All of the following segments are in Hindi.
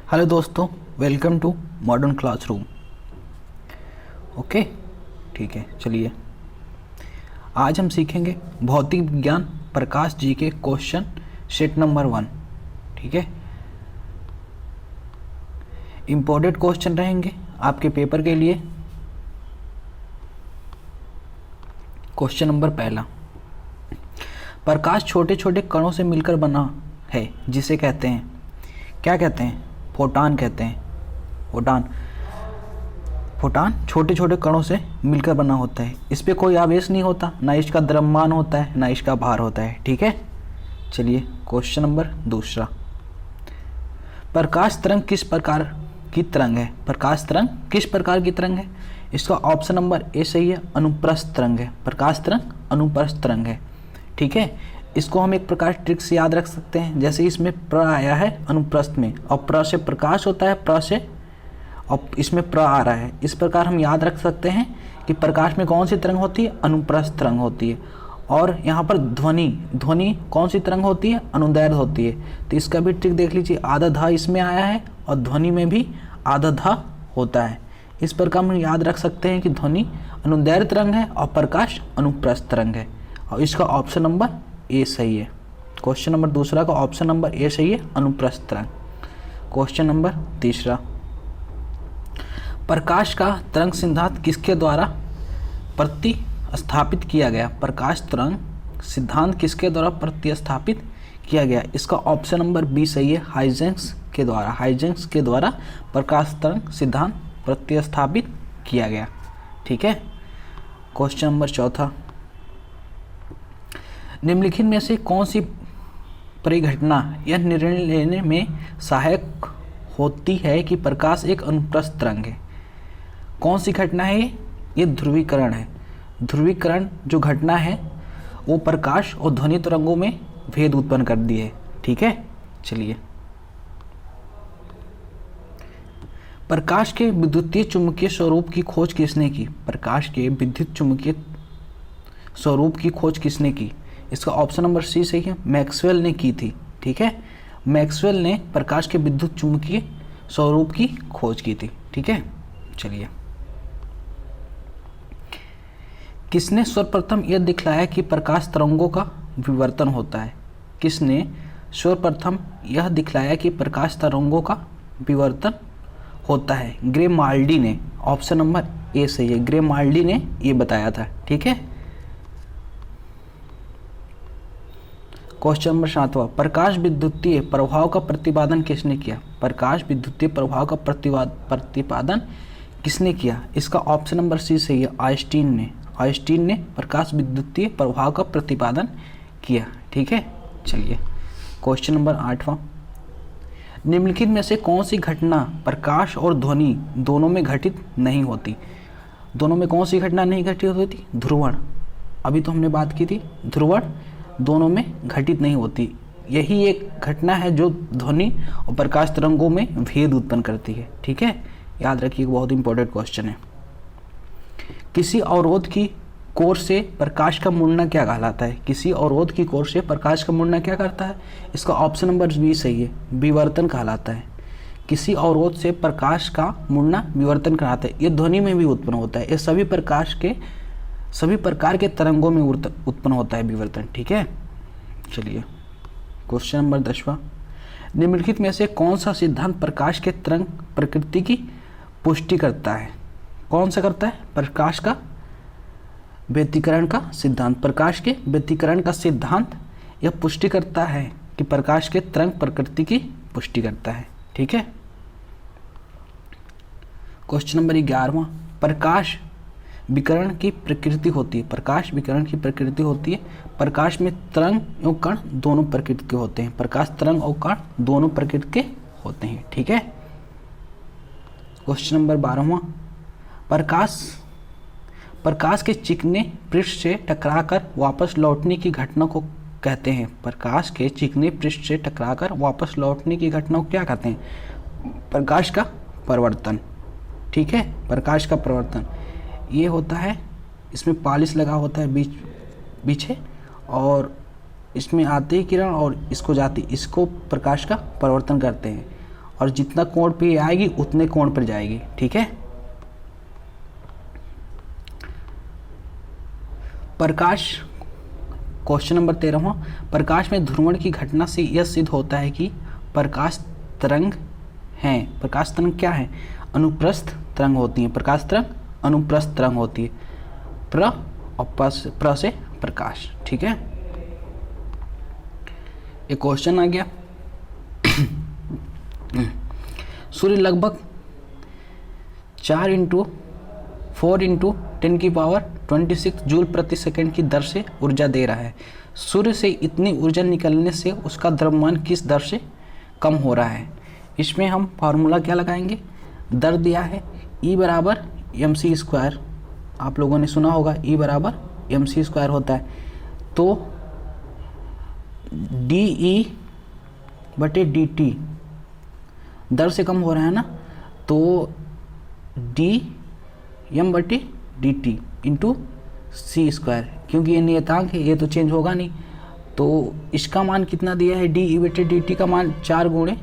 हेलो दोस्तों, welcome to modern classroom. Okay, ठीक है। चलिए आज हम सीखेंगे भौतिक विज्ञान प्रकाश जी के क्वेश्चन सेट नंबर 1। ठीक है, इम्पोर्टेंट क्वेश्चन रहेंगे आपके पेपर के लिए। क्वेश्चन नंबर पहला, प्रकाश छोटे छोटे कणों से मिलकर बना है जिसे कहते हैं, क्या कहते हैं? फोटान कहते हैं। फोटान छोटे छोटे कणों से मिलकर बना होता है। इस पे कोई आवेश नहीं होता, ना इसका द्रव्यमान होता है, ना इसका भार होता है। ठीक है, चलिए क्वेश्चन नंबर दूसरा, प्रकाश तरंग किस प्रकार की तरंग है? प्रकाश तरंग किस प्रकार की तरंग है? इसका ऑप्शन नंबर ए सही है, अनुप्रस्थ तरंग है। प्रकाश तरंग अनुप्रस्थ तरंग है। ठीक है, इसको हम एक प्रकार ट्रिक से याद रख सकते हैं। जैसे इसमें प्र आया है अनुप्रस्थ में, और प्र से प्रकाश होता है, प्र से, और इसमें प्र आ रहा है। इस प्रकार हम याद रख सकते हैं कि प्रकाश में कौन सी तरंग होती है? अनुप्रस्थ तरंग होती है। और यहाँ पर ध्वनि कौन सी तरंग होती है? अनुदैर्घ्य होती है। तो इसका भी ट्रिक देख लीजिए, आधा धा इसमें आया है और ध्वनि में भी आधा धा होता है। इस प्रकार हम याद रख सकते हैं कि ध्वनि अनुदैर्घ्य तरंग है और प्रकाश अनुप्रस्थ तरंग है। और इसका ऑप्शन नंबर ए सही है। क्वेश्चन नंबर दूसरा का ऑप्शन नंबर ए सही है, अनुप्रस्थ तरंग। क्वेश्चन नंबर तीसरा, प्रकाश का तरंग सिद्धांत किसके द्वारा प्रतिस्थापित किया गया? प्रकाश तरंग सिद्धांत किसके द्वारा प्रतिस्थापित किया गया? इसका ऑप्शन नंबर बी सही है, हाइजेंस के द्वारा। हाइजेंस के द्वारा प्रकाश तरंग सिद्धांत प्रतिस्थापित किया गया। ठीक है, क्वेश्चन नंबर चौथा, निम्नलिखित में से कौन सी परिघटना यह निर्णय लेने में सहायक होती है कि प्रकाश एक अनुप्रस्थ तरंग है? कौन सी घटना है ये? ध्रुवीकरण है। ध्रुवीकरण जो घटना है वो प्रकाश और ध्वनि तरंगों में भेद उत्पन्न कर दी है। ठीक है, चलिए, प्रकाश के विद्युतीय चुंबकीय स्वरूप की खोज किसने की? प्रकाश के विद्युत चुंबकीय स्वरूप की खोज किसने की? इसका ऑप्शन नंबर सी सही है, मैक्सवेल ने की थी। ठीक है, मैक्सवेल ने प्रकाश के विद्युत चुंबकीय स्वरूप की खोज की थी। ठीक है, चलिए, किसने सर्वप्रथम यह दिखलाया कि प्रकाश तरंगों का विवर्तन होता है? किसने सर्वप्रथम यह दिखलाया कि प्रकाश तरंगों का विवर्तन होता है? ग्रेमाल्डी ने। ऑप्शन नंबर ए सही है, ग्रेमाल्डी ने ये बताया था। ठीक है, क्वेश्चन नंबर 7वां, प्रकाश विद्युतीय प्रभाव का प्रतिपादन किसने किया? प्रकाश विद्युतीय प्रभाव का प्रतिपादन किसने किया? इसका ऑप्शन नंबर सी सही है, आइंस्टीन ने। आइंस्टीन ने प्रकाश विद्युतीय प्रभाव का प्रतिपादन किया। ठीक है, चलिए, क्वेश्चन नंबर 8वां, निम्नलिखित में से कौन सी घटना प्रकाश और ध्वनि दोनों में घटित नहीं होती? दोनों में कौन सी घटना नहीं घटित होती? ध्रुवण। अभी तो हमने बात की थी, ध्रुवण दोनों में घटित नहीं होती। यही एक घटना है जो ध्वनि और प्रकाश तरंगों में भेद उत्पन्न करती है। ठीक है, याद रखिए, बहुत इंपॉर्टेंट क्वेश्चन है। किसी अवरोध की कोर से प्रकाश का मुड़ना क्या कहलाता है? किसी अवरोध की कोर से प्रकाश का मुड़ना क्या करता है? इसका ऑप्शन नंबर बी सही है, विवर्तन कहलाता है। किसी अवरोध से प्रकाश का मुड़ना विवर्तन कहलाता है। ये ध्वनि में भी उत्पन्न होता है। ये सभी प्रकार के तरंगों में उत्पन्न होता है विवर्तन। ठीक है, चलिए, क्वेश्चन नंबर 10वां, निम्नलिखित में से कौन सा सिद्धांत प्रकाश के तरंग प्रकृति की पुष्टि करता है? कौन सा करता है? प्रकाश का व्यतिकरण का सिद्धांत। प्रकाश के व्यतिकरण का सिद्धांत यह पुष्टि करता है कि प्रकाश के तरंग प्रकृति की पुष्टि करता है। ठीक है, क्वेश्चन नंबर 11वां, प्रकाश विकिरण की प्रकृति होती है। प्रकाश विकिरण की प्रकृति होती है। प्रकाश में तरंग एवं कण दोनों प्रकृति के होते हैं। प्रकाश तरंग और कण दोनों प्रकृति के होते हैं। ठीक है, क्वेश्चन नंबर 12वां, प्रकाश के चिकने पृष्ठ से टकराकर वापस लौटने की घटना को कहते हैं। प्रकाश के चिकने पृष्ठ से टकराकर वापस लौटने की घटना को क्या कहते हैं? प्रकाश का परावर्तन। ठीक है, प्रकाश का परावर्तन ये होता है, इसमें पॉलिश लगा होता है पीछे, और इसमें आते ही किरण और इसको जाती, इसको प्रकाश का परावर्तन करते हैं। और जितना कोण पे ये आएगी उतने कोण पर जाएगी, ठीक है। प्रकाश, क्वेश्चन नंबर 13वां, प्रकाश में ध्रुवण की घटना से यह सिद्ध होता है कि प्रकाश तरंग है। प्रकाश तरंग क्या है? अनुप्रस्थ तरंग होती है। प्रकाश तरंग अनुप्रस्थ तरंग होती है। प्र और प्र से प्रकाश, ठीक है। एक क्वेश्चन आ गया, सूर्य लगभग 4 × 4 × 10⁻26 जूल प्रति सेकंड की दर से ऊर्जा दे रहा है। सूर्य से इतनी ऊर्जा निकलने से उसका द्रव्यमान किस दर से कम हो रहा है? इसमें हम फार्मूला क्या लगाएंगे? दर दिया है E बराबर mc², आप लोगों ने सुना होगा E बराबर mc² होता है। तो dE/dt दर से कम हो रहा है ना, तो dm/dt इंटू c², क्योंकि ये नियतांक है, ये तो चेंज होगा नहीं। तो इसका मान कितना दिया है? dE/dt का मान 4 ×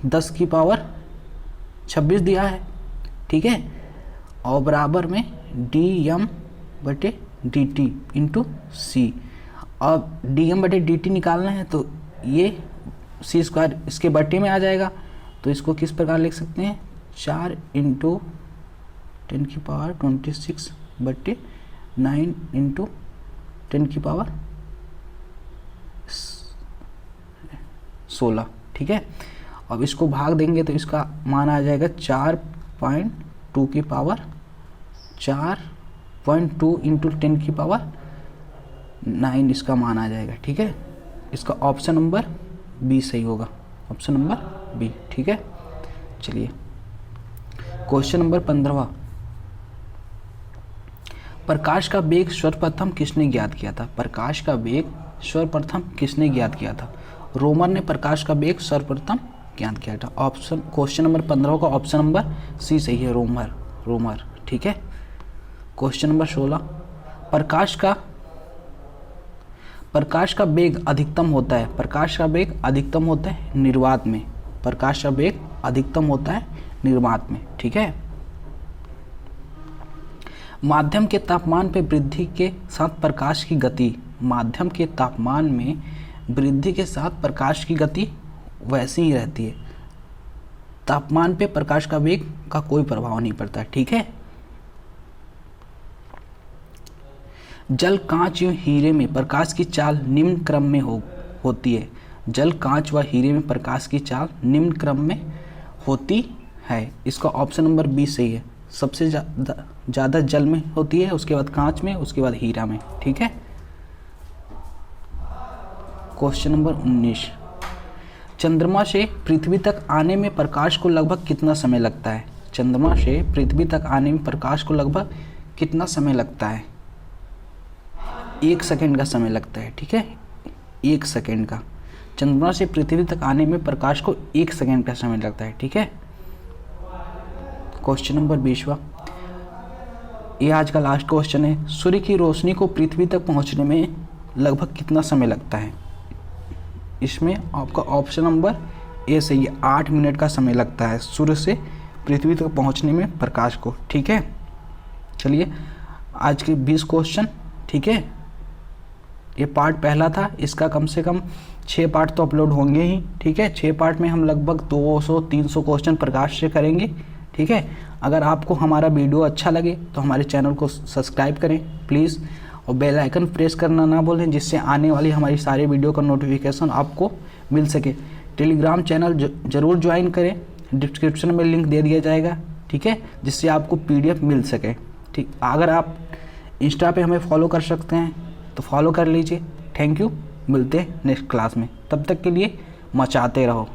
10⁻26 दिया है, ठीक है। और बराबर में dm/dt इंटू c। अब dm/dt निकालना है तो ये c² इसके बट्टे में आ जाएगा। तो इसको किस प्रकार लिख सकते हैं? 4 × 10⁻26 बट्टे 9 × 10⁻16, ठीक है। अब इसको भाग देंगे तो इसका मान आ जाएगा 4.2 की पावर 4.2 × 10⁻9 इसका मान आ जाएगा, ठीक है। इसका ऑप्शन नंबर बी सही होगा, ऑप्शन नंबर बी, ठीक है। चलिए क्वेश्चन नंबर 15वां, प्रकाश का वेग सर्वप्रथम किसने ज्ञात किया था? प्रकाश का वेग सर्वप्रथम किसने ज्ञात किया था? रोमर ने प्रकाश का वेग सर्वप्रथम ज्ञात किया था। ऑप्शन, क्वेश्चन नंबर 15 का ऑप्शन नंबर सी सही है, रोमर, ठीक है। क्वेश्चन नंबर 16, प्रकाश का वेग अधिकतम होता है। प्रकाश का वेग अधिकतम होता है निर्वात में। प्रकाश का वेग अधिकतम होता है निर्वात में, ठीक है। माध्यम के तापमान पे वृद्धि के साथ प्रकाश की गति, माध्यम के तापमान में वृद्धि के साथ प्रकाश की गति वैसी ही रहती है। तापमान पे प्रकाश का वेग का कोई प्रभाव नहीं पड़ता, ठीक है। जल, कांच या हीरे में प्रकाश की चाल निम्न क्रम में होती है। जल, कांच व हीरे में प्रकाश की चाल निम्न क्रम में होती है। इसका ऑप्शन नंबर बी सही है। सबसे ज़्यादा जल में होती है, उसके बाद कांच में, उसके बाद हीरा में, ठीक है। क्वेश्चन नंबर 19, चंद्रमा से पृथ्वी तक आने में प्रकाश को लगभग कितना समय लगता है? चंद्रमा से पृथ्वी तक आने में प्रकाश को लगभग कितना समय लगता है? 1 सेकंड का समय लगता है, ठीक है। 1 सेकंड का, चंद्रमा से पृथ्वी तक आने में प्रकाश को 1 सेकंड का समय लगता है, ठीक है। क्वेश्चन नंबर 20वां, ये आज का लास्ट क्वेश्चन है। सूर्य की रोशनी को पृथ्वी तक पहुंचने में लगभग कितना समय लगता है? इसमें आपका ऑप्शन नंबर ए सही है, 8 मिनट का समय लगता है सूर्य से पृथ्वी तक पहुंचने में प्रकाश को, ठीक है। चलिए आज के 20 क्वेश्चन, ठीक है। ये पार्ट पहला था, इसका कम से कम 6 पार्ट तो अपलोड होंगे ही, ठीक है। 6 पार्ट में हम लगभग 200-300 क्वेश्चन प्रकाश से करेंगे, ठीक है। अगर आपको हमारा वीडियो अच्छा लगे तो हमारे चैनल को सब्सक्राइब करें प्लीज़, और बेल आइकन प्रेस करना ना भूलें, जिससे आने वाली हमारी सारे वीडियो का नोटिफिकेशन आपको मिल सके। टेलीग्राम चैनल ज़रूर ज्वाइन करें, डिस्क्रिप्शन में लिंक दे दिया जाएगा, ठीक है, जिससे आपको PDF मिल सके, ठीक। अगर आप इंस्टा पे हमें फॉलो कर सकते हैं तो फॉलो कर लीजिए। थैंक यू, मिलते हैं नेक्स्ट क्लास में, तब तक के लिए मचाते रहो।